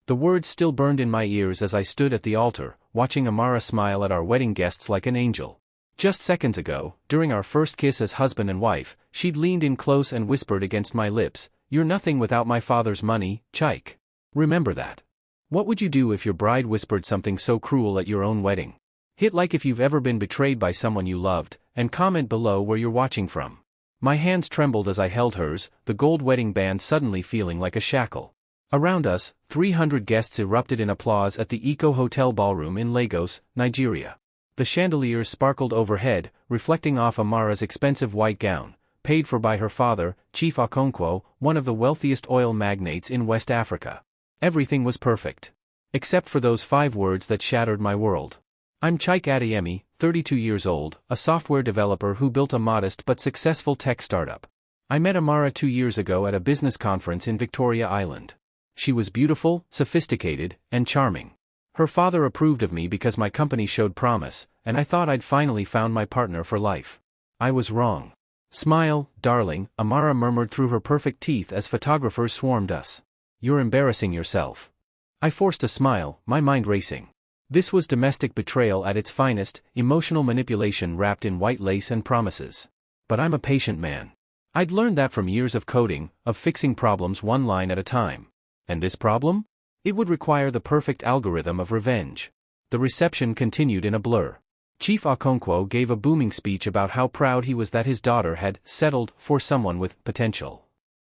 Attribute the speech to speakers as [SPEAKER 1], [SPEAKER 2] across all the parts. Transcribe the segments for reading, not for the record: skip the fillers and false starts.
[SPEAKER 1] The words still burned in my ears as I stood at the altar, watching Amara smile at our wedding guests like an angel. Just seconds ago, during our first kiss as husband and wife, she'd leaned in close and whispered against my lips, "You're nothing without my father's money, Chike. Remember that." What would you do if your bride whispered something so cruel at your own wedding? Hit like if you've ever been betrayed by someone you loved, and comment below where you're watching from. My hands trembled as I held hers, the gold wedding band suddenly feeling like a shackle. Around us, 300 guests erupted in applause at the Eco Hotel Ballroom in Lagos, Nigeria. The chandeliers sparkled overhead, reflecting off Amara's expensive white gown, paid for by her father, Chief Okonkwo, one of the wealthiest oil magnates in West Africa. Everything was perfect. Except for those 5 words that shattered my world. I'm Chike Adeyemi, 32 years old, a software developer who built a modest but successful tech startup. I met Amara 2 years ago at a business conference in Victoria Island. She was beautiful, sophisticated, and charming. Her father approved of me because my company showed promise, and I thought I'd finally found my partner for life. I was wrong. "Smile, darling," Amara murmured through her perfect teeth as photographers swarmed us. "You're embarrassing yourself." I forced a smile, my mind racing. This was domestic betrayal at its finest, emotional manipulation wrapped in white lace and promises. But I'm a patient man. I'd learned that from years of coding, of fixing problems one line at a time. And this problem? It would require the perfect algorithm of revenge. The reception continued in a blur. Chief Okonkwo gave a booming speech about how proud he was that his daughter had settled for someone with potential.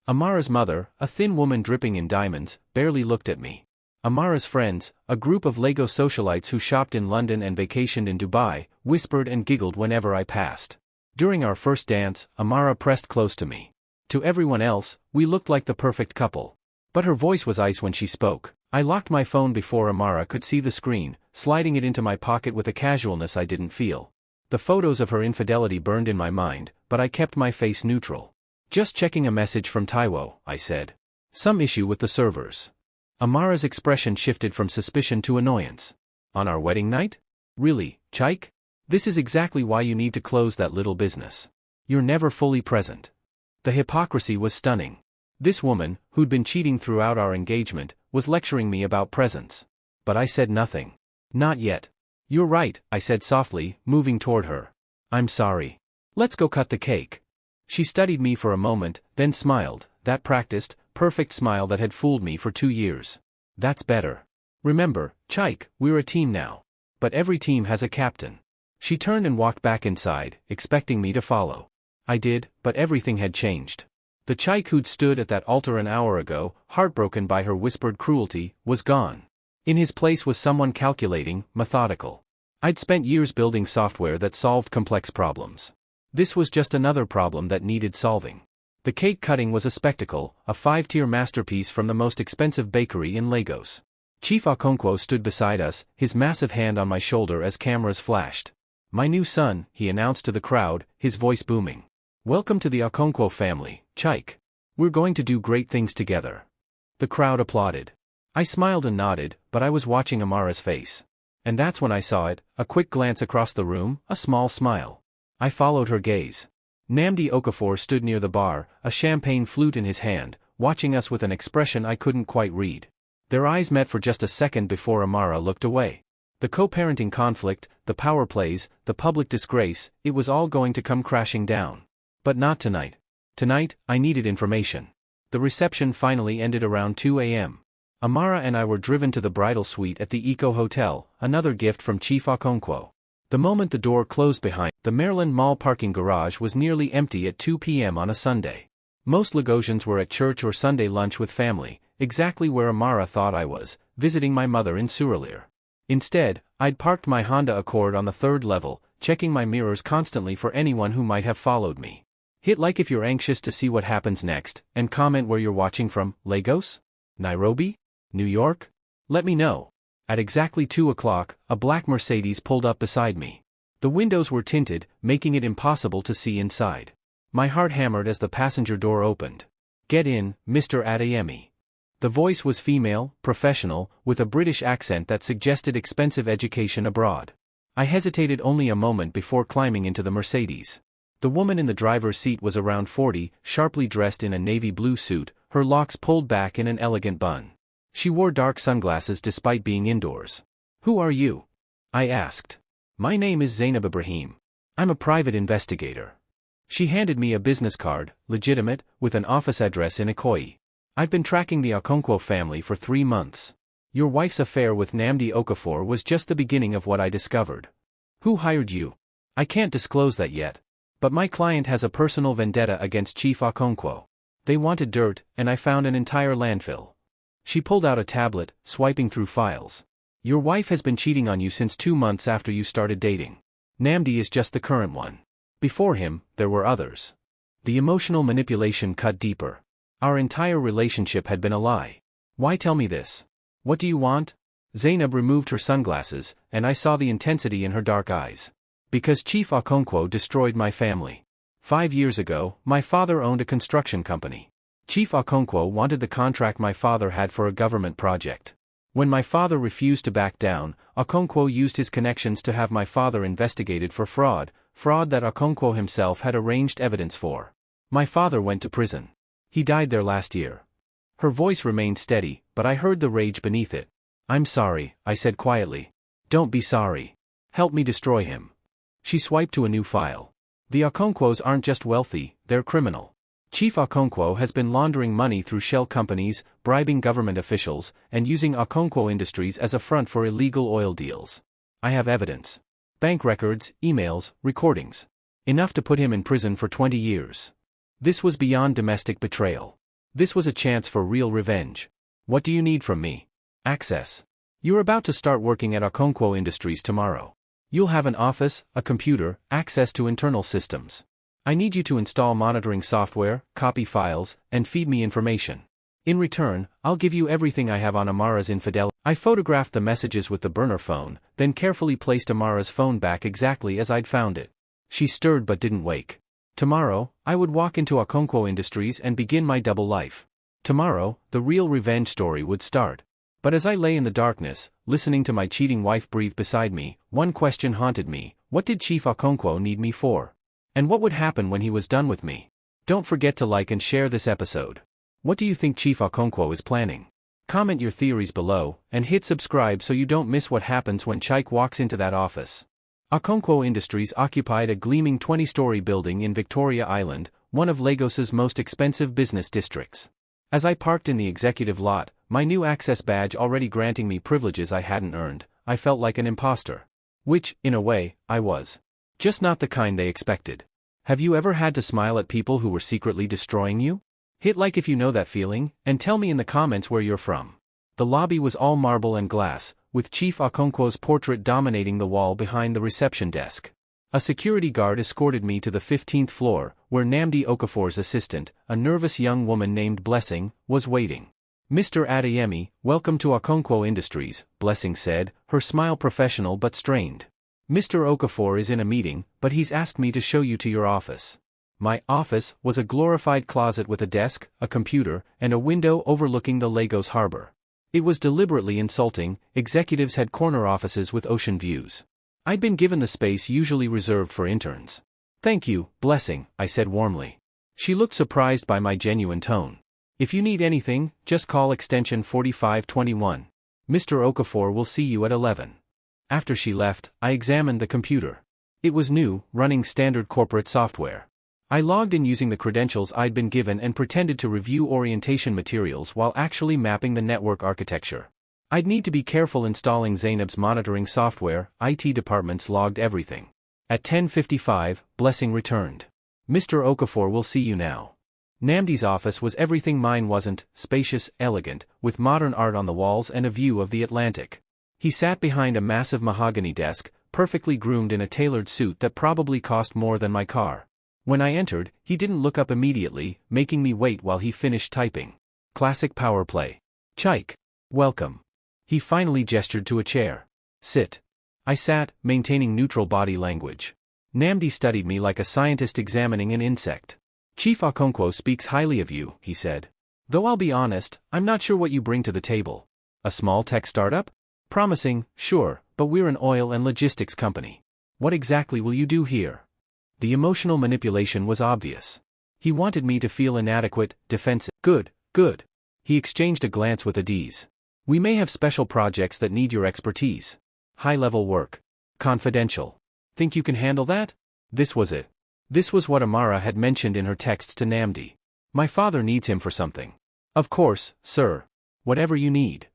[SPEAKER 1] Amara's mother, a thin woman dripping in diamonds, barely looked at me. Amara's friends, a group of Lagos socialites who shopped in London and vacationed in Dubai, whispered and giggled whenever I passed. During our first dance, Amara pressed close to me. To everyone else, we looked like the perfect couple. But her voice was ice when she spoke. I locked my phone before Amara could see the screen, sliding it into my pocket with a casualness I didn't feel. The photos of her infidelity burned in my mind, but I kept my face neutral. "Just checking a message from Taiwo," I said. "Some issue with the servers." Amara's expression shifted from suspicion to annoyance. "On our wedding night? Really, Chike? This is exactly why you need to close that little business. You're never fully present." The hypocrisy was stunning. This woman, who'd been cheating throughout our engagement, was lecturing me about presence. But I said nothing. "Not yet." "You're right," I said softly, moving toward her. "I'm sorry. Let's go cut the cake." She studied me for a moment, then smiled, that practiced, perfect smile that had fooled me for 2 years. "That's better. Remember, Chike, we're a team now. But every team has a captain." She turned and walked back inside, expecting me to follow. I did, but everything had changed. The Chike who'd stood at that altar an hour ago, heartbroken by her whispered cruelty, was gone. In his place was someone calculating, methodical. I'd spent years building software that solved complex problems. This was just another problem that needed solving. The cake cutting was a spectacle, a 5-tier masterpiece from the most expensive bakery in Lagos. Chief Okonkwo stood beside us, his massive hand on my shoulder as cameras flashed. "My new son," he announced to the crowd, his voice booming. "Welcome to the Okonkwo family, Chike. We're going to do great things together." The crowd applauded. I smiled and nodded, but I was watching Amara's face. And that's when I saw it, a quick glance across the room, a small smile. I followed her gaze. Nnamdi Okafor stood near the bar, a champagne flute in his hand, watching us with an expression I couldn't quite read. Their eyes met for just a second before Amara looked away. The co-parenting conflict, the power plays, the public disgrace, it was all going to come crashing down. But not tonight. Tonight, I needed information. The reception finally ended around 2 a.m. Amara and I were driven to the bridal suite at the Eco Hotel, another gift from Chief Okonkwo. The moment the door closed behind, the Maryland Mall parking garage was nearly empty at 2 p.m. on a Sunday. Most Lagosians were at church or Sunday lunch with family, exactly where Amara thought I was, visiting my mother in Surulere. Instead, I'd parked my Honda Accord on the 3rd level, checking my mirrors constantly for anyone who might have followed me. Hit like if you're anxious to see what happens next, and comment where you're watching from. Lagos? Nairobi? New York? Let me know. At exactly 2 o'clock, a black Mercedes pulled up beside me. The windows were tinted, making it impossible to see inside. My heart hammered as the passenger door opened. "Get in, Mr. Adeyemi." The voice was female, professional, with a British accent that suggested expensive education abroad. I hesitated only a moment before climbing into the Mercedes. The woman in the driver's seat was around 40, sharply dressed in a navy blue suit, her locks pulled back in an elegant bun. She wore dark sunglasses despite being indoors. "Who are you?" I asked. "My name is Zainab Ibrahim. I'm a private investigator." She handed me a business card, legitimate, with an office address in Ikoyi. "I've been tracking the Okonkwo family for 3 months. Your wife's affair with Nnamdi Okafor was just the beginning of what I discovered." "Who hired you?" "I can't disclose that yet. But my client has a personal vendetta against Chief Okonkwo. They wanted dirt, and I found an entire landfill." She pulled out a tablet, swiping through files. "Your wife has been cheating on you since 2 months after you started dating. Nnamdi is just the current one. Before him, there were others." The emotional manipulation cut deeper. Our entire relationship had been a lie. "Why tell me this? What do you want?" Zainab removed her sunglasses, and I saw the intensity in her dark eyes. "Because Chief Okonkwo destroyed my family. 5 years ago, my father owned a construction company. Chief Okonkwo wanted the contract my father had for a government project. When my father refused to back down, Okonkwo used his connections to have my father investigated for fraud that Okonkwo himself had arranged evidence for. My father went to prison. He died there last year." Her voice remained steady, but I heard the rage beneath it. "I'm sorry," I said quietly. "Don't be sorry. Help me destroy him." She swiped to a new file. "The Okonkwos aren't just wealthy, they're criminal. Chief Okonkwo has been laundering money through shell companies, bribing government officials, and using Okonkwo Industries as a front for illegal oil deals. I have evidence. Bank records, emails, recordings. Enough to put him in prison for 20 years. This was beyond domestic betrayal. This was a chance for real revenge. What do you need from me?" "Access. You're about to start working at Okonkwo Industries tomorrow. You'll have an office, a computer, access to internal systems. I need you to install monitoring software, copy files, and feed me information. In return, I'll give you everything I have on Amara's infidelity." I photographed the messages with the burner phone, then carefully placed Amara's phone back exactly as I'd found it. She stirred but didn't wake. Tomorrow, I would walk into Okonkwo Industries and begin my double life. Tomorrow, the real revenge story would start. But as I lay in the darkness, listening to my cheating wife breathe beside me, one question haunted me: what did Chief Okonkwo need me for? And what would happen when he was done with me? Don't forget to like and share this episode. What do you think Chief Okonkwo is planning? Comment your theories below, and hit subscribe so you don't miss what happens when Chike walks into that office. Okonkwo Industries occupied a gleaming 20-story building in Victoria Island, one of Lagos's most expensive business districts. As I parked in the executive lot, my new access badge already granting me privileges I hadn't earned, I felt like an imposter. Which, in a way, I was. Just not the kind they expected. Have you ever had to smile at people who were secretly destroying you? Hit like if you know that feeling, and tell me in the comments where you're from. The lobby was all marble and glass, with Chief Okonkwo's portrait dominating the wall behind the reception desk. A security guard escorted me to the 15th floor, where Nnamdi Okafor's assistant, a nervous young woman named Blessing, was waiting. "Mr. Adeyemi, welcome to Okonkwo Industries," Blessing said, her smile professional but strained. "Mr. Okafor is in a meeting, but he's asked me to show you to your office." My office was a glorified closet with a desk, a computer, and a window overlooking the Lagos harbor. It was deliberately insulting. Executives had corner offices with ocean views. I'd been given the space usually reserved for interns. "Thank you, Blessing," I said warmly. She looked surprised by my genuine tone. "If you need anything, just call extension 4521. Mr. Okafor will see you at 11. After she left, I examined the computer. It was new, running standard corporate software. I logged in using the credentials I'd been given and pretended to review orientation materials while actually mapping the network architecture. I'd need to be careful installing Zainab's monitoring software. IT departments logged everything. At 10:55, Blessing returned. "Mr. Okafor will see you now." Nnamdi's office was everything mine wasn't: spacious, elegant, with modern art on the walls and a view of the Atlantic. He sat behind a massive mahogany desk, perfectly groomed in a tailored suit that probably cost more than my car. When I entered, he didn't look up immediately, making me wait while he finished typing. Classic power play. "Chike. Welcome." He finally gestured to a chair. "Sit." I sat, maintaining neutral body language. Nnamdi studied me like a scientist examining an insect. "Chief Okonkwo speaks highly of you," he said. "Though I'll be honest, I'm not sure what you bring to the table. A small tech startup? Promising, sure, but we're an oil and logistics company. What exactly will you do here?" The emotional manipulation was obvious. He wanted me to feel inadequate, defensive. Good. He exchanged a glance with Adiz. We may have special projects that need your expertise. High-level work. Confidential. Think you can handle that? This was it. This was what Amara had mentioned in her texts to Namdi. My father needs him for something. Of course, sir. Whatever you need.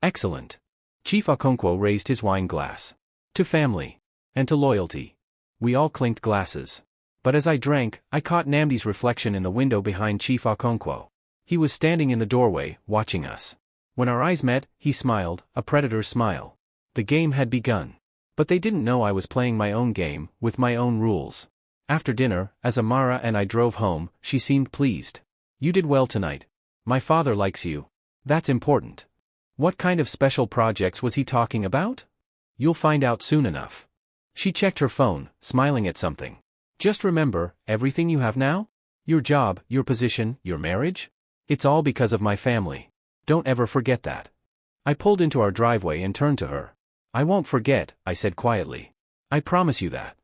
[SPEAKER 1] Excellent. Chief Okonkwo raised his wine glass. To family. And to loyalty. We all clinked glasses. But as I drank, I caught Namdi's reflection in the window behind Chief Okonkwo. He was standing in the doorway, watching us. When our eyes met, he smiled, a predator's smile. The game had begun. But they didn't know I was playing my own game, with my own rules. After dinner, as Amara and I drove home, she seemed pleased. You did well tonight. My father likes you. That's important. What kind of special projects was he talking about? You'll find out soon enough. She checked her phone, smiling at something. Just remember, everything you have now? Your job, your position, your marriage? It's all because of my family. Don't ever forget that. I pulled into our driveway and turned to her. I won't forget, I said quietly. I promise you that.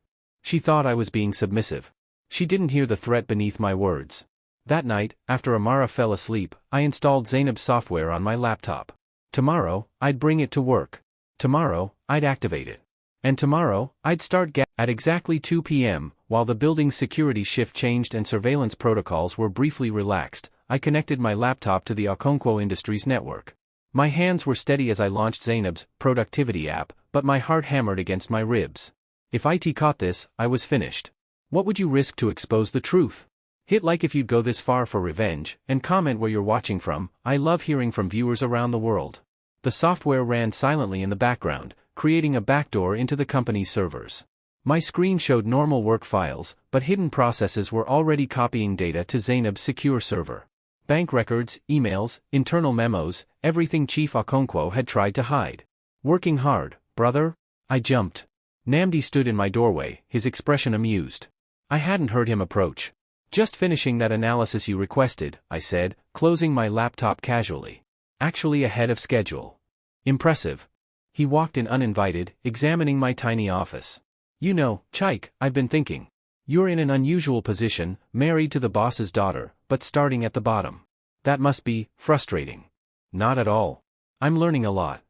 [SPEAKER 1] She thought I was being submissive. She didn't hear the threat beneath my words. That night, after Amara fell asleep, I installed Zainab's software on my laptop. Tomorrow, I'd bring it to work. Tomorrow, I'd activate it. And tomorrow, I'd start at exactly 2 p.m., while the building's security shift changed and surveillance protocols were briefly relaxed, I connected my laptop to the Okonkwo Industries network. My hands were steady as I launched Zainab's productivity app, but my heart hammered against my ribs. If IT caught this, I was finished. What would you risk to expose the truth? Hit like if you'd go this far for revenge, and comment where you're watching from. I love hearing from viewers around the world. The software ran silently in the background, creating a backdoor into the company's servers. My screen showed normal work files, but hidden processes were already copying data to Zainab's secure server. Bank records, emails, internal memos, everything Chief Okonkwo had tried to hide. Working hard, brother? I jumped. Namdi stood in my doorway, his expression amused. I hadn't heard him approach. Just finishing that analysis you requested, I said, closing my laptop casually. Actually ahead of schedule. Impressive. He walked in uninvited, examining my tiny office. You know, Chike, I've been thinking. You're in an unusual position, married to the boss's daughter, but starting at the bottom. That must be frustrating. Not at all. I'm learning a lot.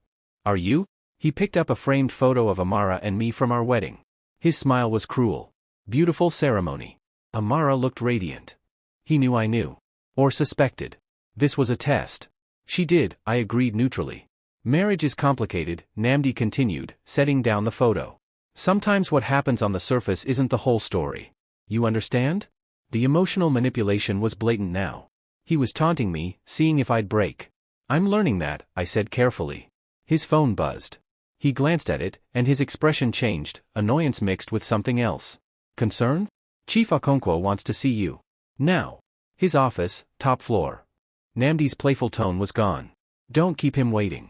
[SPEAKER 1] Are you? He picked up a framed photo of Amara and me from our wedding. His smile was cruel. Beautiful ceremony. Amara looked radiant. He knew I knew. Or suspected. This was a test. She did, I agreed neutrally. Marriage is complicated, Namdi continued, setting down the photo. Sometimes what happens on the surface isn't the whole story. You understand? The emotional manipulation was blatant now. He was taunting me, seeing if I'd break. I'm learning that, I said carefully. His phone buzzed. He glanced at it, and his expression changed, annoyance mixed with something else. Concern? Chief Okonkwo wants to see you. Now. His office, top floor. Namdi's playful tone was gone. Don't keep him waiting.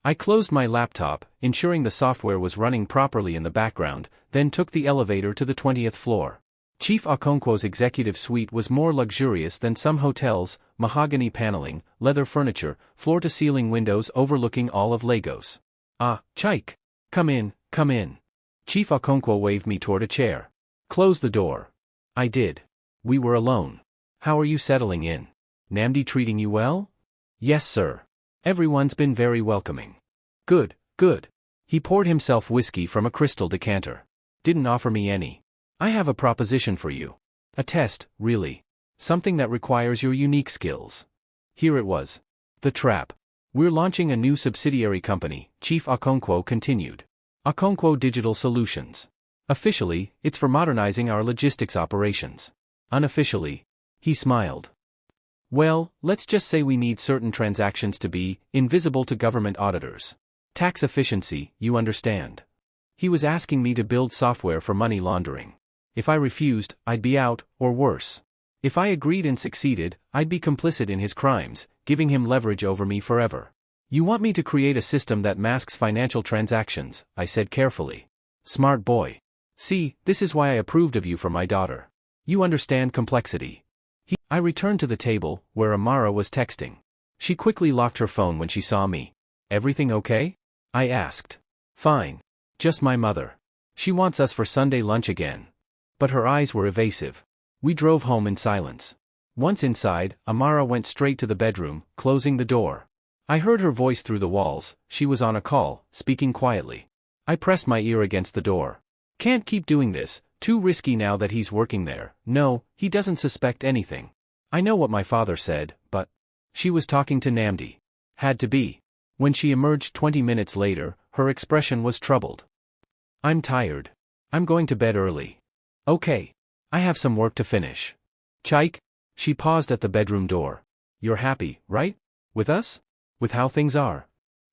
[SPEAKER 1] I closed my laptop, ensuring the software was running properly in the background, then took the elevator to the 20th floor. Chief Okonkwo's executive suite was more luxurious than some hotels, mahogany paneling, leather furniture, floor-to-ceiling windows overlooking all of Lagos. Ah, Chike. Come in, come in. Chief Okonkwo waved me toward a chair. Close the door. I did. We were alone. How are you settling in? Namdi treating you well? Yes, sir. Everyone's been very welcoming. Good, good. He poured himself whiskey from a crystal decanter. Didn't offer me any. I have a proposition for you. A test, really. Something that requires your unique skills. Here it was. The trap. We're launching a new subsidiary company, Chief Okonkwo continued. Okonkwo Digital Solutions. Officially, it's for modernizing our logistics operations. Unofficially, he smiled. Well, let's just say we need certain transactions to be invisible to government auditors. Tax efficiency, you understand. He was asking me to build software for money laundering. If I refused, I'd be out, or worse. If I agreed and succeeded, I'd be complicit in his crimes, giving him leverage over me forever. You want me to create a system that masks financial transactions, I said carefully. Smart boy. See, this is why I approved of you for my daughter. You understand complexity. I returned to the table, where Amara was texting. She quickly locked her phone when she saw me. Everything okay? I asked. Fine. Just my mother. She wants us for Sunday lunch again. But her eyes were evasive. We drove home in silence. Once inside, Amara went straight to the bedroom, closing the door. I heard her voice through the walls. She was on a call, speaking quietly. I pressed my ear against the door. Can't keep doing this, too risky now that he's working there. No, he doesn't suspect anything. I know what my father said, but... She was talking to Namdi. Had to be. When she emerged 20 minutes later, her expression was troubled. I'm tired. I'm going to bed early. Okay. I have some work to finish. Chike? She paused at the bedroom door. You're happy, right? With us? With how things are?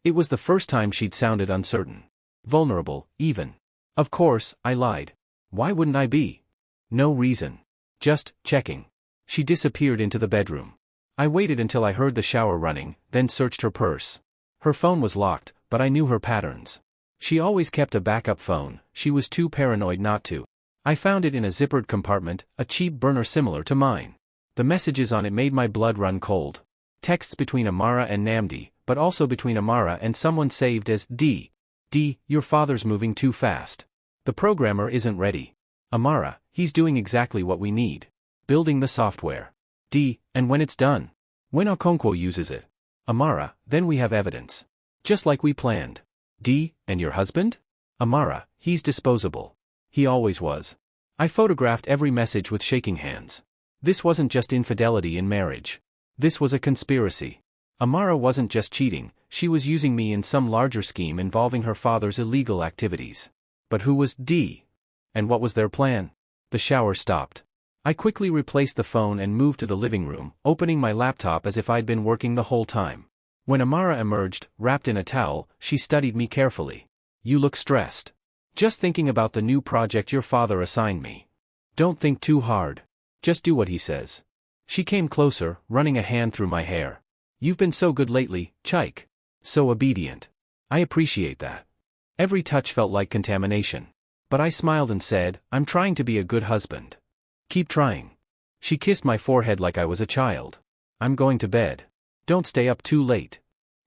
[SPEAKER 1] It was the first time she'd sounded uncertain. Vulnerable, even. Of course, I lied. Why wouldn't I be? No reason. Just checking. She disappeared into the bedroom. I waited until I heard the shower running, then searched her purse. Her phone was locked, but I knew her patterns. She always kept a backup phone, she was too paranoid not to. I found it in a zippered compartment, a cheap burner similar to mine. The messages on it made my blood run cold. Texts between Amara and Namdi, but also between Amara and someone saved as D. D, your father's moving too fast. The programmer isn't ready. Amara, he's doing exactly what we need. Building the software. D, and when it's done. When Okonkwo uses it. Amara, then we have evidence. Just like we planned. D, and your husband? Amara, he's disposable. He always was. I photographed every message with shaking hands. This wasn't just infidelity in marriage. This was a conspiracy. Amara wasn't just cheating, she was using me in some larger scheme involving her father's illegal activities. But who was D? And what was their plan? The shower stopped. I quickly replaced the phone and moved to the living room, opening my laptop as if I'd been working the whole time. When Amara emerged, wrapped in a towel, she studied me carefully. You look stressed. Just thinking about the new project your father assigned me. Don't think too hard. Just do what he says. She came closer, running a hand through my hair. You've been so good lately, Chike. So obedient. I appreciate that. Every touch felt like contamination. But I smiled and said, I'm trying to be a good husband. Keep trying. She kissed my forehead like I was a child. I'm going to bed. Don't stay up too late.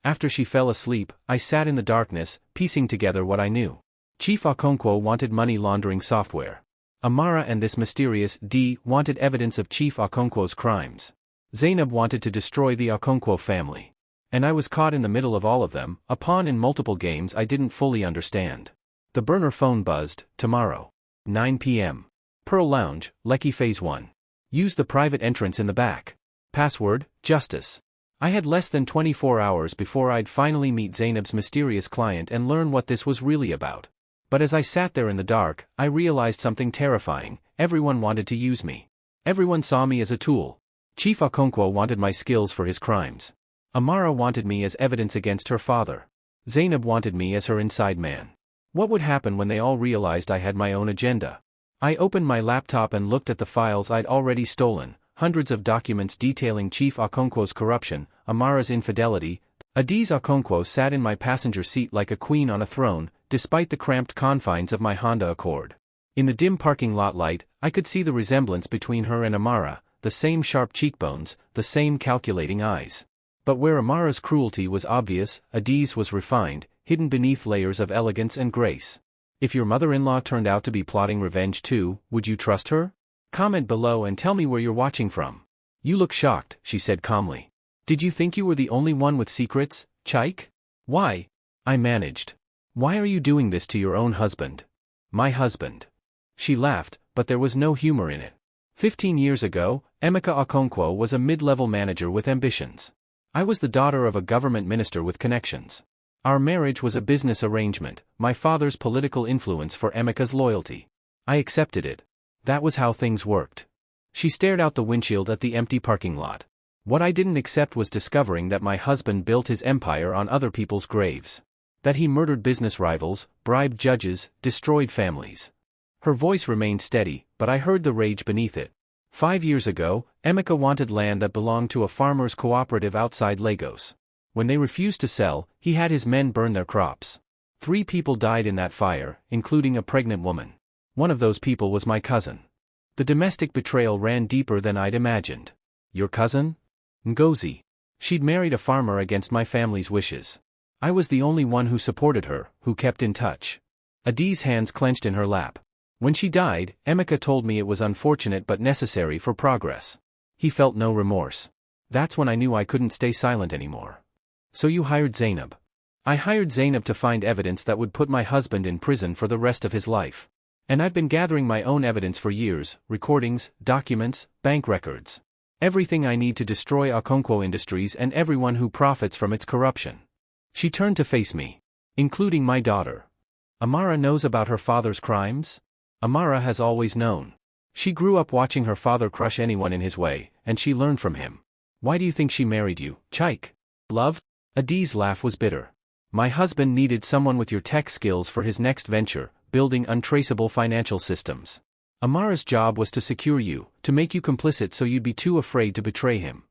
[SPEAKER 1] After she fell asleep, I sat in the darkness, piecing together what I knew. Chief Okonkwo wanted money laundering software. Amara and this mysterious D wanted evidence of Chief Okonkwo's crimes. Zainab wanted to destroy the Okonkwo family. And I was caught in the middle of all of them, a pawn in multiple games I didn't fully understand. The burner phone buzzed. Tomorrow. 9 p.m. Pearl Lounge, Lekki Phase 1. Use the private entrance in the back. Password, Justice. I had less than 24 hours before I'd finally meet Zainab's mysterious client and learn what this was really about. But as I sat there in the dark, I realized something terrifying. Everyone wanted to use me. Everyone saw me as a tool. Chief Okonkwo wanted my skills for his crimes. Amara wanted me as evidence against her father. Zainab wanted me as her inside man. What would happen when they all realized I had my own agenda? I opened my laptop and looked at the files I'd already stolen, hundreds of documents detailing Chief Okonkwo's corruption, Amara's infidelity. Adiz Okonkwo sat in my passenger seat like a queen on a throne, despite the cramped confines of my Honda Accord. In the dim parking lot light, I could see the resemblance between her and Amara, the same sharp cheekbones, the same calculating eyes. But where Amara's cruelty was obvious, Adiz was refined, hidden beneath layers of elegance and grace. If your mother-in-law turned out to be plotting revenge too, would you trust her? Comment below and tell me where you're watching from. You look shocked, she said calmly. Did you think you were the only one with secrets, Chike? Why? I managed. Why are you doing this to your own husband? My husband. She laughed, but there was no humor in it. 15 years ago, Emeka Okonkwo was a mid-level manager with ambitions. I was the daughter of a government minister with connections. Our marriage was a business arrangement, my father's political influence for Emeka's loyalty. I accepted it. That was how things worked. She stared out the windshield at the empty parking lot. What I didn't accept was discovering that my husband built his empire on other people's graves. That he murdered business rivals, bribed judges, destroyed families. Her voice remained steady, but I heard the rage beneath it. 5 years ago, Emeka wanted land that belonged to a farmers' cooperative outside Lagos. When they refused to sell, he had his men burn their crops. 3 people died in that fire, including a pregnant woman. One of those people was my cousin. The domestic betrayal ran deeper than I'd imagined. Your cousin? Ngozi. She'd married a farmer against my family's wishes. I was the only one who supported her, who kept in touch. Adiz's hands clenched in her lap. When she died, Emeka told me it was unfortunate but necessary for progress. He felt no remorse. That's when I knew I couldn't stay silent anymore. So you hired Zainab. I hired Zainab to find evidence that would put my husband in prison for the rest of his life. And I've been gathering my own evidence for years, recordings, documents, bank records. Everything I need to destroy Okonkwo Industries and everyone who profits from its corruption. She turned to face me. Including my daughter. Amara knows about her father's crimes? Amara has always known. She grew up watching her father crush anyone in his way, and she learned from him. Why do you think she married you, Chike? Love? Adi's laugh was bitter. My husband needed someone with your tech skills for his next venture, building untraceable financial systems. Amara's job was to secure you, to make you complicit so you'd be too afraid to betray him.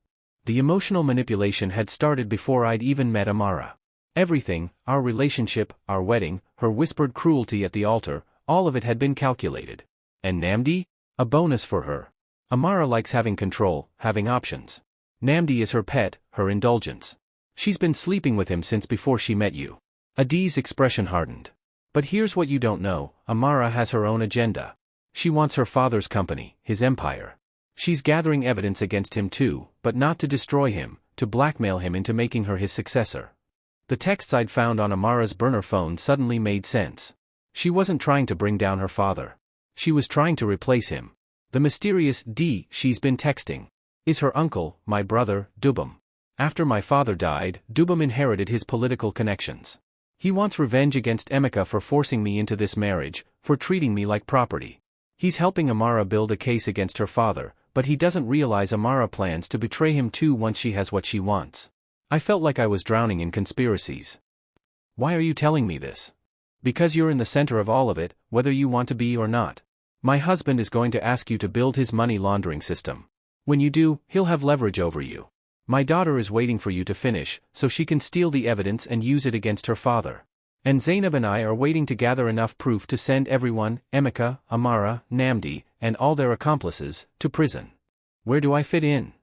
[SPEAKER 1] The emotional manipulation had started before I'd even met Amara. Everything, our relationship, our wedding, her whispered cruelty at the altar, all of it had been calculated. And Namdi? A bonus for her. Amara likes having control, having options. Namdi is her pet, her indulgence. She's been sleeping with him since before she met you. Adi's expression hardened. But here's what you don't know, Amara has her own agenda. She wants her father's company, his empire. She's gathering evidence against him too, but not to destroy him, to blackmail him into making her his successor. The texts I'd found on Amara's burner phone suddenly made sense. She wasn't trying to bring down her father. She was trying to replace him. The mysterious D she's been texting is her uncle, my brother, Dubum. After my father died, Dubum inherited his political connections. He wants revenge against Emeka for forcing me into this marriage, for treating me like property. He's helping Amara build a case against her father, but he doesn't realize Amara plans to betray him too once she has what she wants. I felt like I was drowning in conspiracies. Why are you telling me this? Because you're in the center of all of it, whether you want to be or not. My husband is going to ask you to build his money laundering system. When you do, he'll have leverage over you. My daughter is waiting for you to finish, so she can steal the evidence and use it against her father. And Zainab and I are waiting to gather enough proof to send everyone, Emeka, Amara, Namdi, and all their accomplices, to prison. Where do I fit in?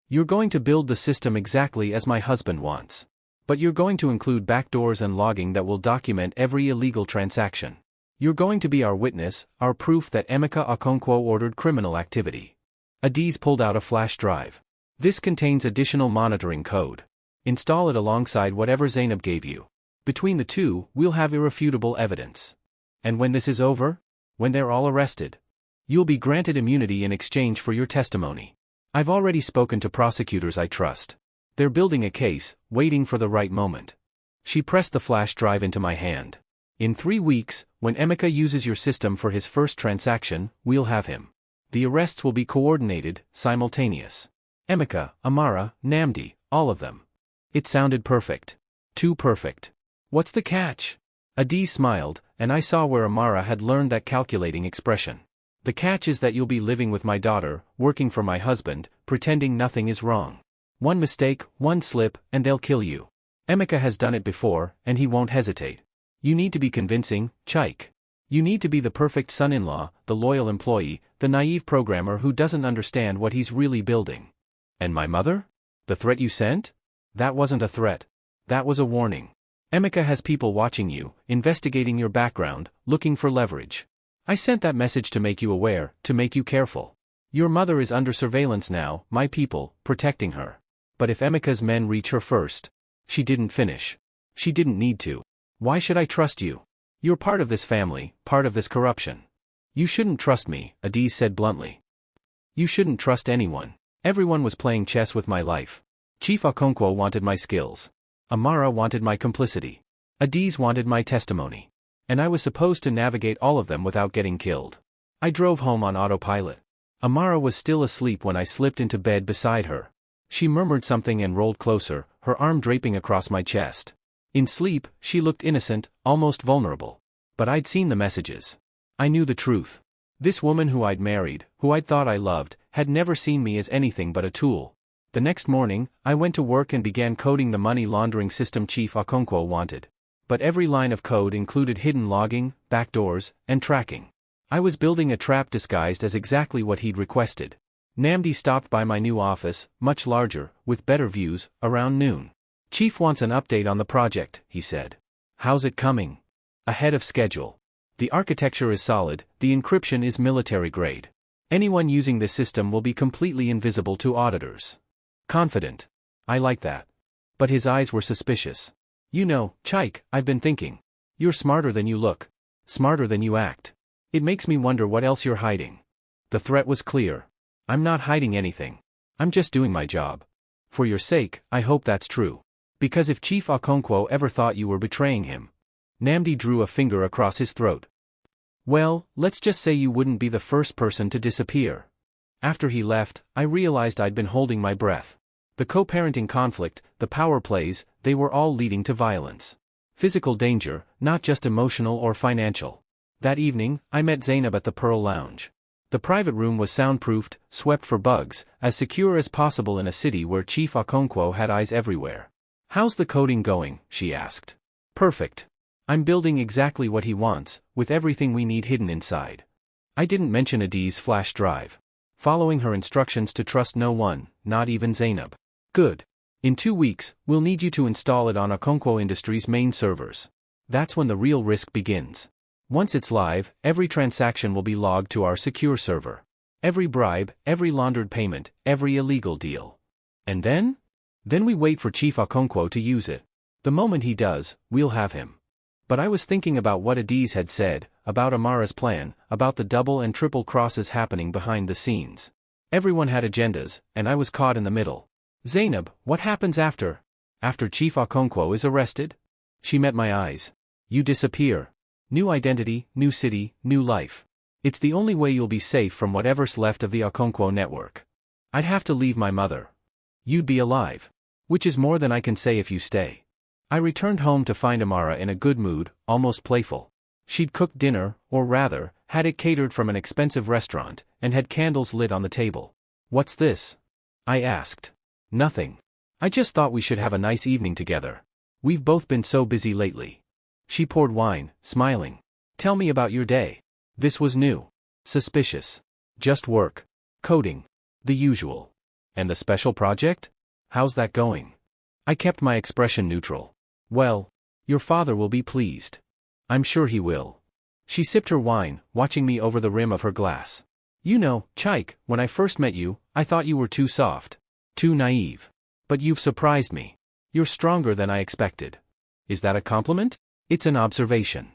[SPEAKER 1] You're going to build the system exactly as my husband wants. But you're going to include backdoors and logging that will document every illegal transaction. You're going to be our witness, our proof that Emeka Okonkwo ordered criminal activity. Adiz pulled out a flash drive. This contains additional monitoring code. Install it alongside whatever Zainab gave you. Between the two, we'll have irrefutable evidence. And when this is over? When they're all arrested? You'll be granted immunity in exchange for your testimony. I've already spoken to prosecutors I trust. They're building a case, waiting for the right moment. She pressed the flash drive into my hand. In 3 weeks, when Emeka uses your system for his first transaction, we'll have him. The arrests will be coordinated, simultaneous. Emeka, Amara, Namdi, all of them. It sounded perfect. Too perfect. What's the catch? Adi smiled, and I saw where Amara had learned that calculating expression. The catch is that you'll be living with my daughter, working for my husband, pretending nothing is wrong. One mistake, one slip, and they'll kill you. Emeka has done it before, and he won't hesitate. You need to be convincing, Chike. You need to be the perfect son-in-law, the loyal employee, the naive programmer who doesn't understand what he's really building. And my mother? The threat you sent? That wasn't a threat. That was a warning. Emeka has people watching you, investigating your background, looking for leverage. I sent that message to make you aware, to make you careful. Your mother is under surveillance now, my people, protecting her. But if Emeka's men reach her first. She didn't finish. She didn't need to. Why should I trust you? You're part of this family, part of this corruption. You shouldn't trust me, Adiz said bluntly. You shouldn't trust anyone. Everyone was playing chess with my life. Chief Okonkwo wanted my skills. Amara wanted my complicity. Adiz wanted my testimony. And I was supposed to navigate all of them without getting killed. I drove home on autopilot. Amara was still asleep when I slipped into bed beside her. She murmured something and rolled closer, her arm draping across my chest. In sleep, she looked innocent, almost vulnerable. But I'd seen the messages. I knew the truth. This woman who I'd married, who I'd thought I loved, had never seen me as anything but a tool. The next morning, I went to work and began coding the money laundering system Chief Okonkwo wanted. But every line of code included hidden logging, backdoors, and tracking. I was building a trap disguised as exactly what he'd requested. Namdi stopped by my new office, much larger, with better views, around noon. Chief wants an update on the project, he said. How's it coming? Ahead of schedule. The architecture is solid, the encryption is military grade. Anyone using this system will be completely invisible to auditors. Confident. I like that. But his eyes were suspicious. You know, Chike, I've been thinking. You're smarter than you look. Smarter than you act. It makes me wonder what else you're hiding. The threat was clear. I'm not hiding anything. I'm just doing my job. For your sake, I hope that's true. Because if Chief Okonkwo ever thought you were betraying him. Namdi drew a finger across his throat. Well, let's just say you wouldn't be the first person to disappear. After he left, I realized I'd been holding my breath. The co-parenting conflict, the power plays, they were all leading to violence. Physical danger, not just emotional or financial. That evening, I met Zainab at the Pearl Lounge. The private room was soundproofed, swept for bugs, as secure as possible in a city where Chief Okonkwo had eyes everywhere. How's the coding going? She asked. Perfect. I'm building exactly what he wants, with everything we need hidden inside. I didn't mention Adi's flash drive. Following her instructions to trust no one, not even Zainab. Good. In 2 weeks, we'll need you to install it on Okonkwo Industries' main servers. That's when the real risk begins. Once it's live, every transaction will be logged to our secure server. Every bribe, every laundered payment, every illegal deal. And then? Then we wait for Chief Okonkwo to use it. The moment he does, we'll have him. But I was thinking about what Adiz had said, about Amara's plan, about the double and triple crosses happening behind the scenes. Everyone had agendas, and I was caught in the middle. Zainab, what happens after Chief Okonkwo is arrested? She met my eyes. You disappear. New identity, new city, new life. It's the only way you'll be safe from whatever's left of the Okonkwo network. I'd have to leave my mother. You'd be alive. Which is more than I can say if you stay. I returned home to find Amara in a good mood, almost playful. She'd cooked dinner, or rather, had it catered from an expensive restaurant, and had candles lit on the table. What's this? I asked. Nothing. I just thought we should have a nice evening together. We've both been so busy lately. She poured wine, smiling. Tell me about your day. This was new. Suspicious. Just work. Coding. The usual. And the special project? How's that going? I kept my expression neutral. Well, your father will be pleased. I'm sure he will. She sipped her wine, watching me over the rim of her glass. You know, Chike, when I first met you, I thought you were too soft. Too naive. But you've surprised me. You're stronger than I expected. Is that a compliment? It's an observation.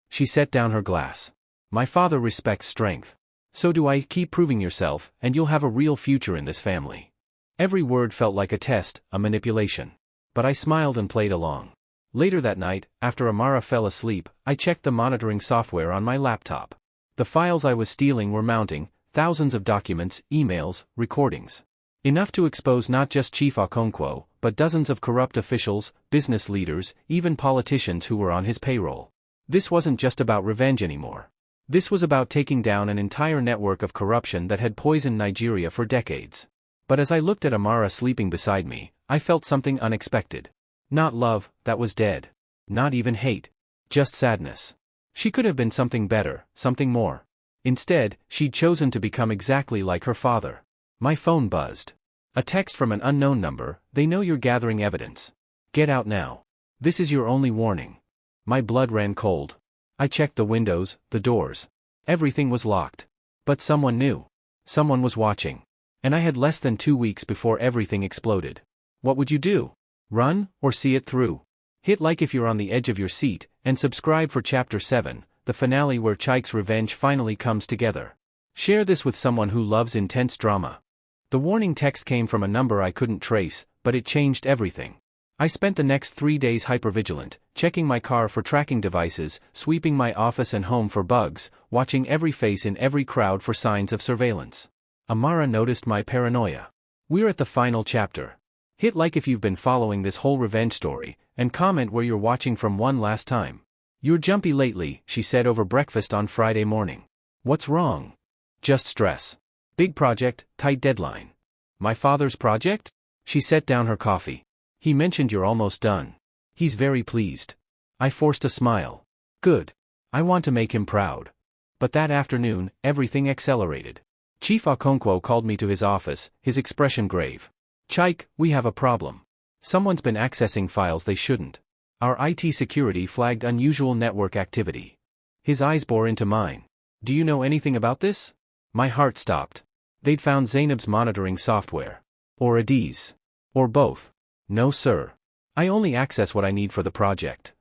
[SPEAKER 1] She set down her glass. My father respects strength. So do I. Keep proving yourself, and you'll have a real future in this family. Every word felt like a test, a manipulation. But I smiled and played along. Later that night, after Amara fell asleep, I checked the monitoring software on my laptop. The files I was stealing were mounting, thousands of documents, emails, recordings. Enough to expose not just Chief Okonkwo, but dozens of corrupt officials, business leaders, even politicians who were on his payroll. This wasn't just about revenge anymore. This was about taking down an entire network of corruption that had poisoned Nigeria for decades. But as I looked at Amara sleeping beside me, I felt something unexpected. Not love, that was dead. Not even hate. Just sadness. She could have been something better, something more. Instead, she'd chosen to become exactly like her father. My phone buzzed. A text from an unknown number. They know you're gathering evidence. Get out now. This is your only warning. My blood ran cold. I checked the windows, the doors. Everything was locked. But someone knew. Someone was watching. And I had less than 2 weeks before everything exploded. What would you do? Run, or see it through? Hit like if you're on the edge of your seat, and subscribe for Chapter 7, the finale where Chike's revenge finally comes together. Share this with someone who loves intense drama. The warning text came from a number I couldn't trace, but it changed everything. I spent the next 3 days hypervigilant, checking my car for tracking devices, sweeping my office and home for bugs, watching every face in every crowd for signs of surveillance. Amara noticed my paranoia. We're at the final chapter. Hit like if you've been following this whole revenge story, and comment where you're watching from one last time. You're jumpy lately, she said over breakfast on Friday morning. What's wrong? Just stress. Big project, tight deadline. My father's project? She set down her coffee. He mentioned you're almost done. He's very pleased. I forced a smile. Good. I want to make him proud. But that afternoon, everything accelerated. Chief Okonkwo called me to his office, his expression grave. Chike, we have a problem. Someone's been accessing files they shouldn't. Our IT security flagged unusual network activity. His eyes bore into mine. Do you know anything about this? My heart stopped. They'd found Zainab's monitoring software. Or Adi's. Or both. No sir. I only access what I need for the project.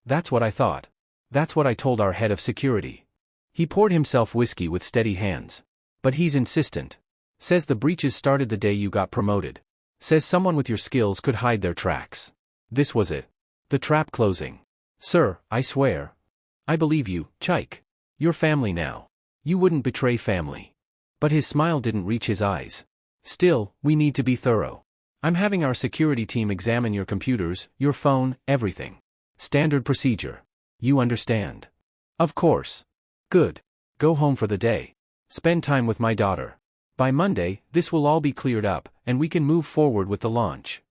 [SPEAKER 1] That's what I thought. That's what I told our head of security. He poured himself whiskey with steady hands. But he's insistent. Says the breaches started the day you got promoted. Says someone with your skills could hide their tracks. This was it. The trap closing. Sir, I swear. I believe you, Chike. You're family now. You wouldn't betray family. But his smile didn't reach his eyes. Still, we need to be thorough. I'm having our security team examine your computers, your phone, everything. Standard procedure. You understand? Of course. Good. Go home for the day. Spend time with my daughter. By Monday, this will all be cleared up, and we can move forward with the launch.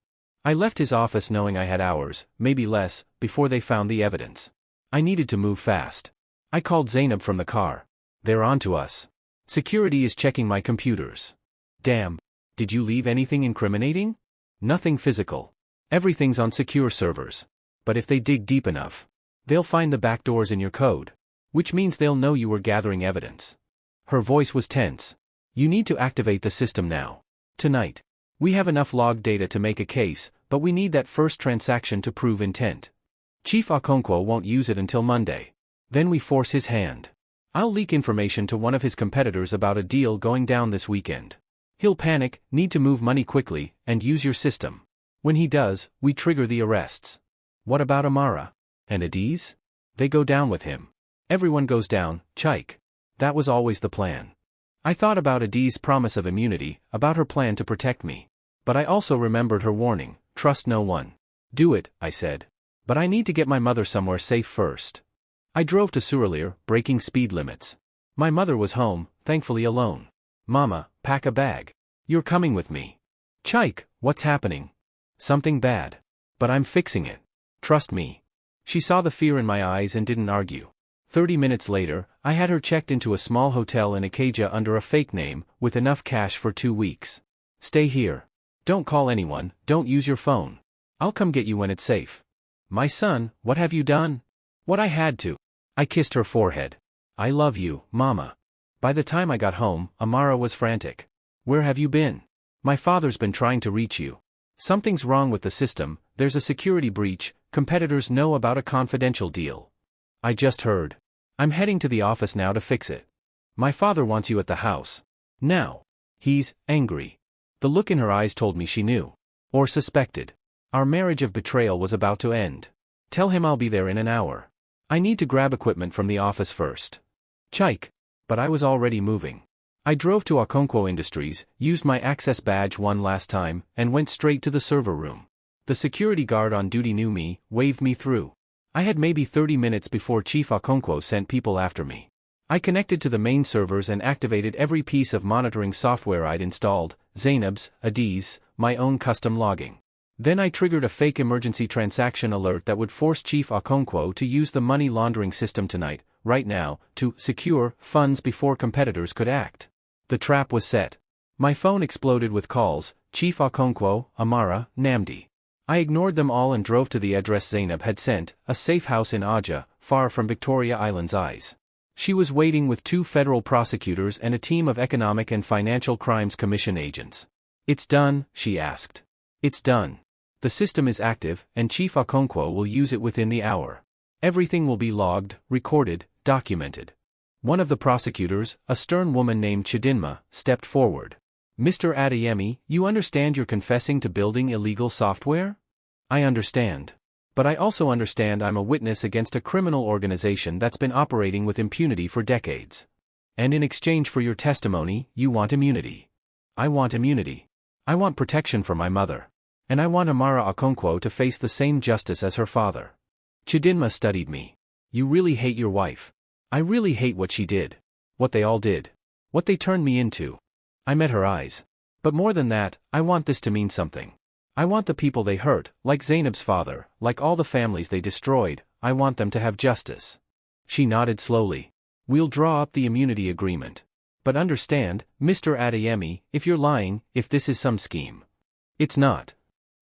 [SPEAKER 1] I left his office knowing I had hours, maybe less, before they found the evidence. I needed to move fast. I called Zainab from the car. They're on to us. Security is checking my computers. Damn. Did you leave anything incriminating? Nothing physical. Everything's on secure servers. But if they dig deep enough, they'll find the backdoors in your code. Which means they'll know you were gathering evidence. Her voice was tense. You need to activate the system now. Tonight. We have enough log data to make a case, but we need that first transaction to prove intent. Chief Okonkwo won't use it until Monday. Then we force his hand. I'll leak information to one of his competitors about a deal going down this weekend. He'll panic, need to move money quickly, and use your system. When he does, we trigger the arrests. What about Amara? And Adiz? They go down with him. Everyone goes down, Chike. That was always the plan. I thought about Adiz's promise of immunity, about her plan to protect me. But I also remembered her warning, trust no one. Do it, I said. But I need to get my mother somewhere safe first. I drove to Suralire, breaking speed limits. My mother was home, thankfully alone. Mama, pack a bag. You're coming with me. Chike, what's happening? Something bad. But I'm fixing it. Trust me. She saw the fear in my eyes and didn't argue. 30 minutes later, I had her checked into a small hotel in Ikeja under a fake name, with enough cash for 2 weeks. Stay here. Don't call anyone, don't use your phone. I'll come get you when it's safe. My son, what have you done? What I had to. I kissed her forehead. I love you, Mama. By the time I got home, Amara was frantic. Where have you been? My father's been trying to reach you. Something's wrong with the system, there's a security breach, competitors know about a confidential deal. I just heard. I'm heading to the office now to fix it. My father wants you at the house. Now. He's angry. The look in her eyes told me she knew. Or suspected. Our marriage of betrayal was about to end. Tell him I'll be there in an hour. I need to grab equipment from the office first. Chike. But I was already moving. I drove to Okonkwo Industries, used my access badge one last time, and went straight to the server room. The security guard on duty knew me, waved me through. I had maybe 30 minutes before Chief Okonkwo sent people after me. I connected to the main servers and activated every piece of monitoring software I'd installed, Zainab's, Adiz's, my own custom logging. Then I triggered a fake emergency transaction alert that would force Chief Okonkwo to use the money laundering system tonight, right now, to secure funds before competitors could act. The trap was set. My phone exploded with calls, Chief Okonkwo, Amara, Namdi. I ignored them all and drove to the address Zainab had sent, a safe house in Aja, far from Victoria Island's eyes. She was waiting with 2 federal prosecutors and a team of Economic and Financial Crimes Commission agents. It's done, she asked. It's done. The system is active, and Chief Okonkwo will use it within the hour. Everything will be logged, recorded, documented. One of the prosecutors, a stern woman named Chidinma, stepped forward. Mr. Adeyemi, you understand you're confessing to building illegal software? I understand. But I also understand I'm a witness against a criminal organization that's been operating with impunity for decades. And in exchange for your testimony, you want immunity. I want immunity. I want protection for my mother. And I want Amara Okonkwo to face the same justice as her father. Chidinma studied me. You really hate your wife. I really hate what she did. What they all did. What they turned me into. I met her eyes. But more than that, I want this to mean something. I want the people they hurt, like Zainab's father, like all the families they destroyed, I want them to have justice. She nodded slowly. We'll draw up the immunity agreement. But understand, Mr. Adeyemi, if you're lying, if this is some scheme. It's not.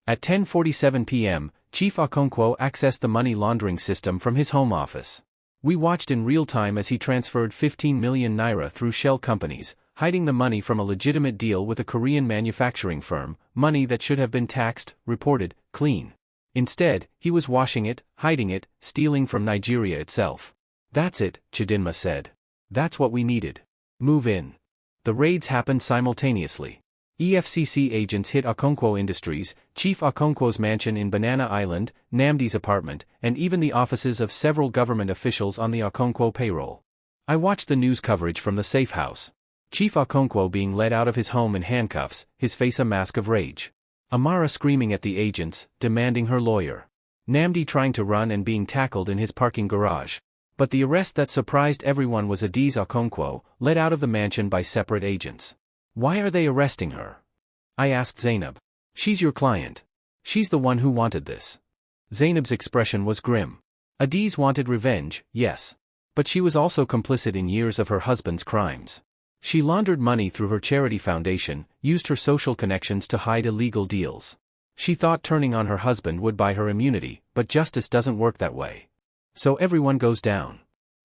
[SPEAKER 1] At 10:47 p.m., Chief Okonkwo accessed the money laundering system from his home office. We watched in real time as he transferred 15 million naira through shell companies, hiding the money from a legitimate deal with a Korean manufacturing firm, money that should have been taxed, reported, clean. Instead, he was washing it, hiding it, stealing from Nigeria itself. That's it, Chidinma said. That's what we needed. Move in. The raids happened simultaneously. EFCC agents hit Okonkwo Industries, Chief Okonkwo's mansion in Banana Island, Nnamdi's apartment, and even the offices of several government officials on the Okonkwo payroll. I watched the news coverage from the safe house. Chief Okonkwo being led out of his home in handcuffs, his face a mask of rage. Amara screaming at the agents, demanding her lawyer. Nnamdi trying to run and being tackled in his parking garage. But the arrest that surprised everyone was Adiz Okonkwo, led out of the mansion by separate agents. Why are they arresting her? I asked Zainab. She's your client. She's the one who wanted this. Zainab's expression was grim. Adiz wanted revenge, yes. But she was also complicit in years of her husband's crimes. She laundered money through her charity foundation, used her social connections to hide illegal deals. She thought turning on her husband would buy her immunity, but justice doesn't work that way. So everyone goes down.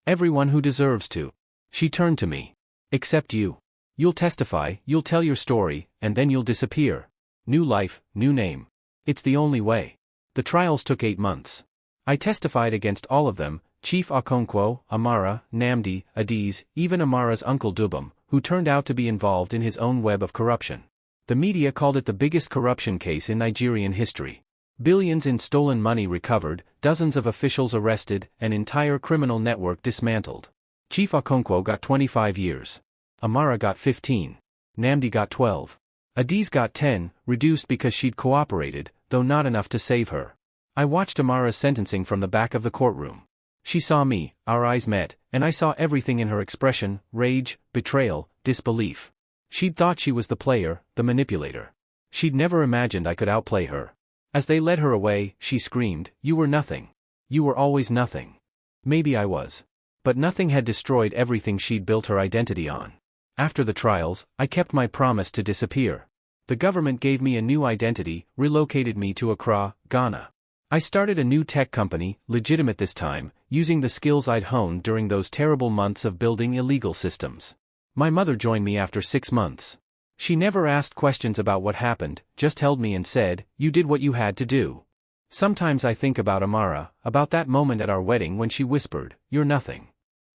[SPEAKER 1] Everyone who deserves to. She turned to me. Except you. You'll testify, you'll tell your story, and then you'll disappear. New life, new name. It's the only way. The trials took 8 months. I testified against all of them, Chief Okonkwo, Amara, Nnamdi, Adiz, even Amara's uncle Dubum, who turned out to be involved in his own web of corruption. The media called it the biggest corruption case in Nigerian history. Billions in stolen money recovered, dozens of officials arrested, an entire criminal network dismantled. Chief Okonkwo got 25 years. Amara got 15. Nnamdi got 12. Adiz got 10, reduced because she'd cooperated, though not enough to save her. I watched Amara's sentencing from the back of the courtroom. She saw me, our eyes met, and I saw everything in her expression, rage, betrayal, disbelief. She'd thought she was the player, the manipulator. She'd never imagined I could outplay her. As they led her away, she screamed, "You were nothing. You were always nothing." Maybe I was. But nothing had destroyed everything she'd built her identity on. After the trials, I kept my promise to disappear. The government gave me a new identity, relocated me to Accra, Ghana. I started a new tech company, legitimate this time, using the skills I'd honed during those terrible months of building illegal systems. My mother joined me after 6 months. She never asked questions about what happened, just held me and said, "You did what you had to do." Sometimes I think about Amara, about that moment at our wedding when she whispered, "You're nothing."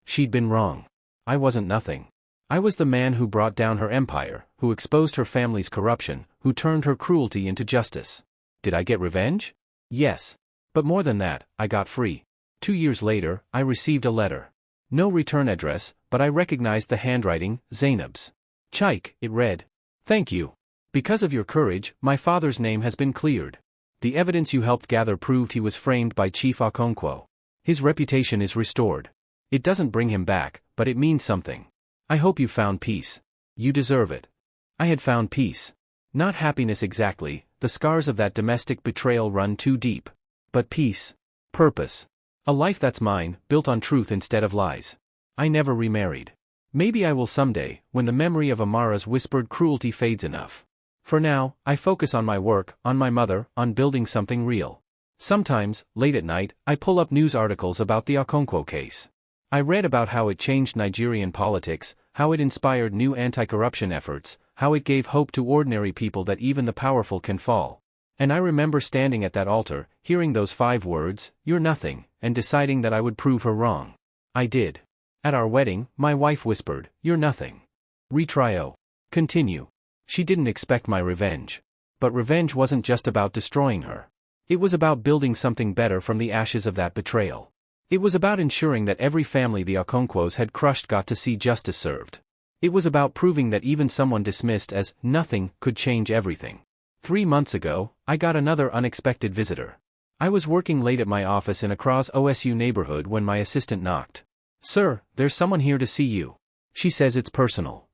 [SPEAKER 1] She'd been wrong. I wasn't nothing. I was the man who brought down her empire, who exposed her family's corruption, who turned her cruelty into justice. Did I get revenge? Yes. But more than that, I got free. 2 years later, I received a letter. No return address, but I recognized the handwriting, Zainab's. Chike, it read. "Thank you. Because of your courage, my father's name has been cleared. The evidence you helped gather proved he was framed by Chief Okonkwo. His reputation is restored. It doesn't bring him back, but it means something. I hope you found peace. You deserve it." I had found peace. Not happiness exactly, the scars of that domestic betrayal run too deep. But peace. Purpose. A life that's mine, built on truth instead of lies. I never remarried. Maybe I will someday, when the memory of Amara's whispered cruelty fades enough. For now, I focus on my work, on my mother, on building something real. Sometimes, late at night, I pull up news articles about the Okonkwo case. I read about how it changed Nigerian politics, how it inspired new anti-corruption efforts, how it gave hope to ordinary people that even the powerful can fall. And I remember standing at that altar, hearing those 5 words, "You're nothing," and deciding that I would prove her wrong. I did. At our wedding, my wife whispered, "You're nothing. Retrio. Continue." She didn't expect my revenge. But revenge wasn't just about destroying her. It was about building something better from the ashes of that betrayal. It was about ensuring that every family the Okonkwos had crushed got to see justice served. It was about proving that even someone dismissed as nothing could change everything. 3 months ago, I got another unexpected visitor. I was working late at my office in Accra's OSU neighborhood when my assistant knocked. "Sir, there's someone here to see you." She says it's personal.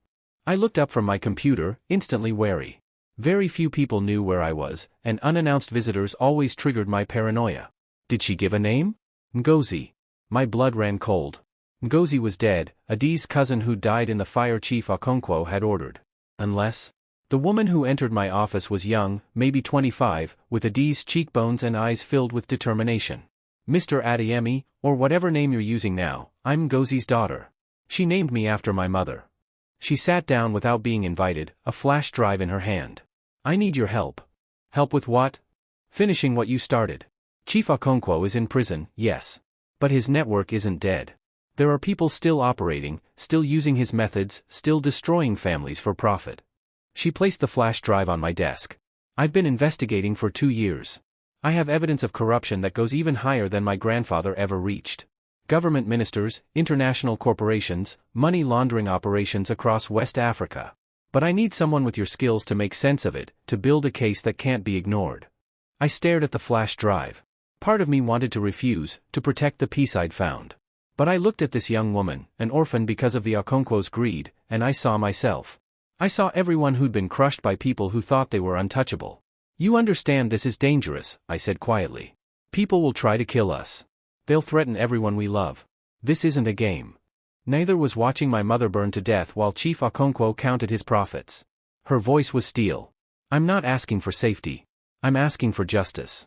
[SPEAKER 1] I looked up from my computer, instantly wary. Very few people knew where I was, and unannounced visitors always triggered my paranoia. Did she give a name? Ngozi. My blood ran cold. Ngozi was dead, Adiz's cousin who died in the fire Chief Okonkwo had ordered. Unless? The woman who entered my office was young, maybe 25, with Adiz's cheekbones and eyes filled with determination. "Mr. Adeyemi, or whatever name you're using now, I'm Ngozi's daughter." She named me after my mother. She sat down without being invited, a flash drive in her hand. "I need your help." "Help with what?" Finishing what you started. Chief Okonkwo is in prison, yes. But his network isn't dead. There are people still operating, still using his methods, still destroying families for profit. She placed the flash drive on my desk. I've been investigating for 2 years. I have evidence of corruption that goes even higher than my grandfather ever reached. Government ministers, international corporations, money laundering operations across West Africa. But I need someone with your skills to make sense of it, to build a case that can't be ignored. I stared at the flash drive. Part of me wanted to refuse, to protect the peace I'd found. But I looked at this young woman, an orphan because of the Okonkwo's greed, and I saw myself. I saw everyone who'd been crushed by people who thought they were untouchable. You understand this is dangerous, I said quietly. People will try to kill us. They'll threaten everyone we love. This isn't a game. Neither was watching my mother burn to death while Chief Okonkwo counted his profits. Her voice was steel. I'm not asking for safety. I'm asking for justice.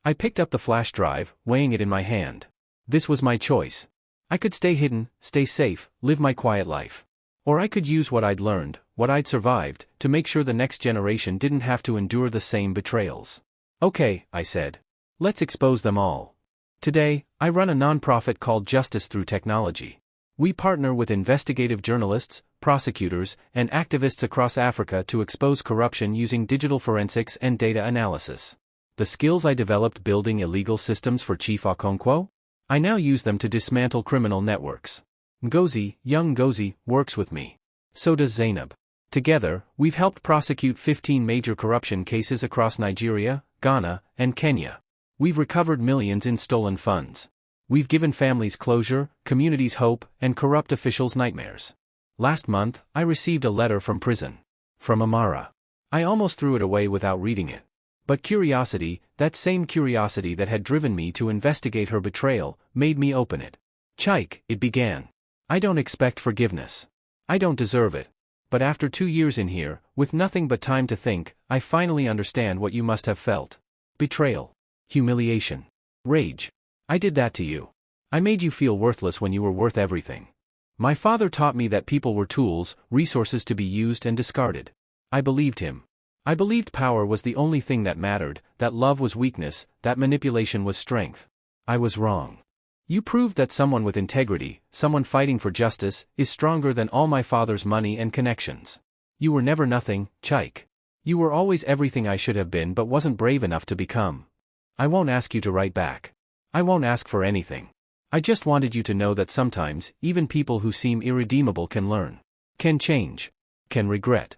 [SPEAKER 1] I picked up the flash drive, weighing it in my hand. This was my choice. I could stay hidden, stay safe, live my quiet life. Or I could use what I'd learned, what I'd survived, to make sure the next generation didn't have to endure the same betrayals. Okay, I said. Let's expose them all. Today, I run a nonprofit called Justice Through Technology. We partner with investigative journalists, prosecutors, and activists across Africa to expose corruption using digital forensics and data analysis. The skills I developed building illegal systems for Chief Okonkwo? I now use them to dismantle criminal networks. Ngozi, young Ngozi, works with me. So does Zainab. Together, we've helped prosecute 15 major corruption cases across Nigeria, Ghana, and Kenya. We've recovered millions in stolen funds. We've given families closure, communities hope, and corrupt officials nightmares. Last month, I received a letter from prison. From Amara. I almost threw it away without reading it. But curiosity, that same curiosity that had driven me to investigate her betrayal, made me open it. Chike, it began. I don't expect forgiveness. I don't deserve it. But after 2 years in here, with nothing but time to think, I finally understand what you must have felt. Betrayal. Humiliation. Rage. I did that to you. I made you feel worthless when you were worth everything. My father taught me that people were tools, resources to be used and discarded. I believed him. I believed power was the only thing that mattered, that love was weakness, that manipulation was strength. I was wrong. You proved that someone with integrity, someone fighting for justice, is stronger than all my father's money and connections. You were never nothing, Chike. You were always everything I should have been but wasn't brave enough to become. I won't ask you to write back. I won't ask for anything. I just wanted you to know that sometimes, even people who seem irredeemable can learn. Can change. Can regret.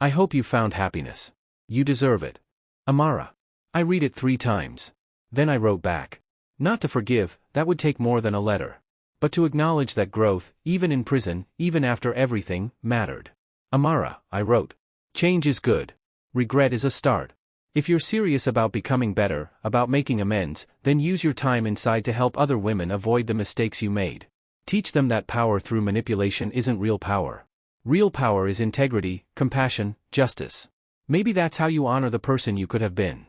[SPEAKER 1] I hope you found happiness. You deserve it. Amara. I read it 3 times. Then I wrote back. Not to forgive, that would take more than a letter. But to acknowledge that growth, even in prison, even after everything, mattered. Amara, I wrote. Change is good. Regret is a start. If you're serious about becoming better, about making amends, then use your time inside to help other women avoid the mistakes you made. Teach them that power through manipulation isn't real power. Real power is integrity, compassion, justice. Maybe that's how you honor the person you could have been.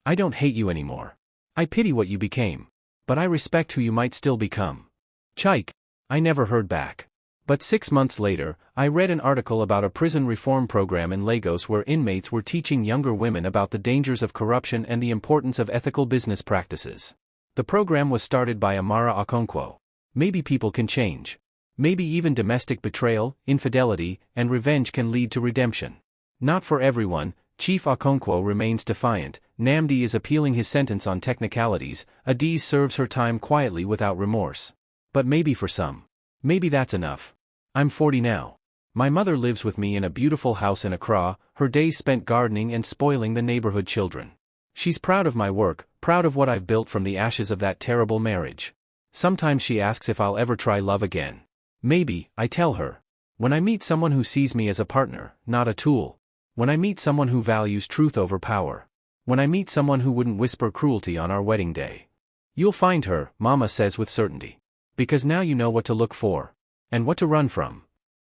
[SPEAKER 1] I don't hate you anymore. I pity what you became. But I respect who you might still become. Chike. I never heard back. But 6 months later, I read an article about a prison reform program in Lagos where inmates were teaching younger women about the dangers of corruption and the importance of ethical business practices. The program was started by Amara Okonkwo. Maybe people can change. Maybe even domestic betrayal, infidelity, and revenge can lead to redemption. Not for everyone. Chief Okonkwo remains defiant. Namdi is appealing his sentence on technicalities. Adiz serves her time quietly without remorse. But maybe for some. Maybe that's enough. I'm 40 now. My mother lives with me in a beautiful house in Accra, her days spent gardening and spoiling the neighborhood children. She's proud of my work, proud of what I've built from the ashes of that terrible marriage. Sometimes she asks if I'll ever try love again. Maybe, I tell her. When I meet someone who sees me as a partner, not a tool. When I meet someone who values truth over power. When I meet someone who wouldn't whisper cruelty on our wedding day. You'll find her, Mama says with certainty. Because now you know what to look for. And what to run from.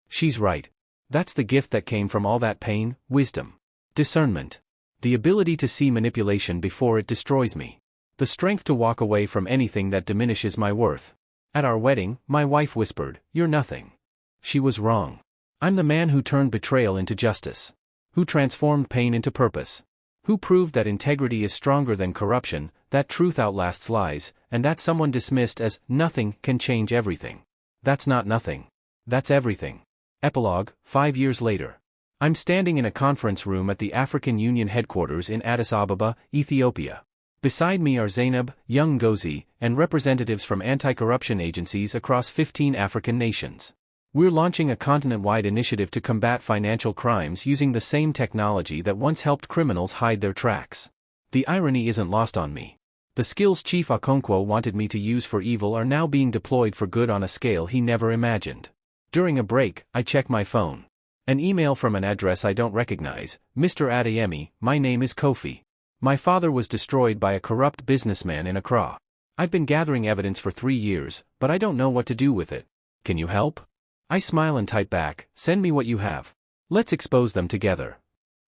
[SPEAKER 1] She's right. That's the gift that came from all that pain, wisdom. Discernment. The ability to see manipulation before it destroys me. The strength to walk away from anything that diminishes my worth. At our wedding, my wife whispered, "You're nothing." She was wrong. I'm the man who turned betrayal into justice. Who transformed pain into purpose. Who proved that integrity is stronger than corruption, that truth outlasts lies, and that someone dismissed as nothing can change everything. That's not nothing. That's everything. Epilogue, 5 years later. I'm standing in a conference room at the African Union headquarters in Addis Ababa, Ethiopia. Beside me are Zainab, young Ngozi, and representatives from anti-corruption agencies across 15 African nations. We're launching a continent-wide initiative to combat financial crimes using the same technology that once helped criminals hide their tracks. The irony isn't lost on me. The skills Chief Okonkwo wanted me to use for evil are now being deployed for good on a scale he never imagined. During a break, I check my phone. An email from an address I don't recognize. Mr. Adeyemi, my name is Kofi. My father was destroyed by a corrupt businessman in Accra. I've been gathering evidence for 3 years, but I don't know what to do with it. Can you help? I smile and type back, send me what you have. Let's expose them together.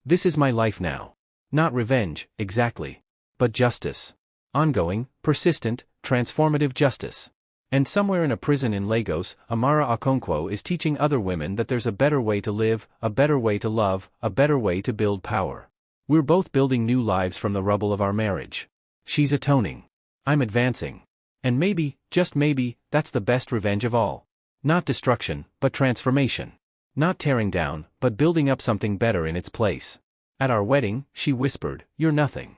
[SPEAKER 1] This is my life now. Not revenge, exactly. But justice. Ongoing, persistent, transformative justice. And somewhere in a prison in Lagos, Amara Okonkwo is teaching other women that there's a better way to live, a better way to love, a better way to build power. We're both building new lives from the rubble of our marriage. She's atoning. I'm advancing. And maybe, just maybe, that's the best revenge of all. Not destruction, but transformation. Not tearing down, but building up something better in its place. At our wedding, she whispered, "You're nothing.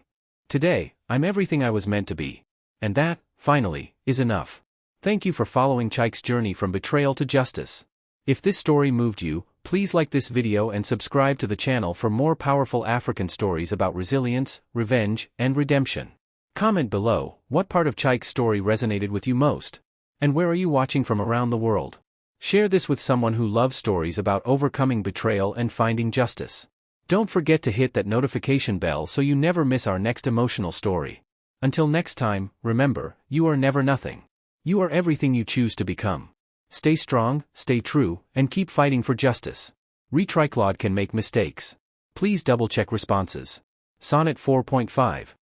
[SPEAKER 1] Today, I'm everything I was meant to be." And that, finally, is enough. Thank you for following Chike's journey from betrayal to justice. If this story moved you, please like this video and subscribe to the channel for more powerful African stories about resilience, revenge, and redemption. Comment below, what part of Chike's story resonated with you most? And where are you watching from around the world? Share this with someone who loves stories about overcoming betrayal and finding justice. Don't forget to hit that notification bell so you never miss our next emotional story. Until next time, remember, you are never nothing. You are everything you choose to become. Stay strong, stay true, and keep fighting for justice. Retriclod can make mistakes. Please double-check responses. Sonnet 4.5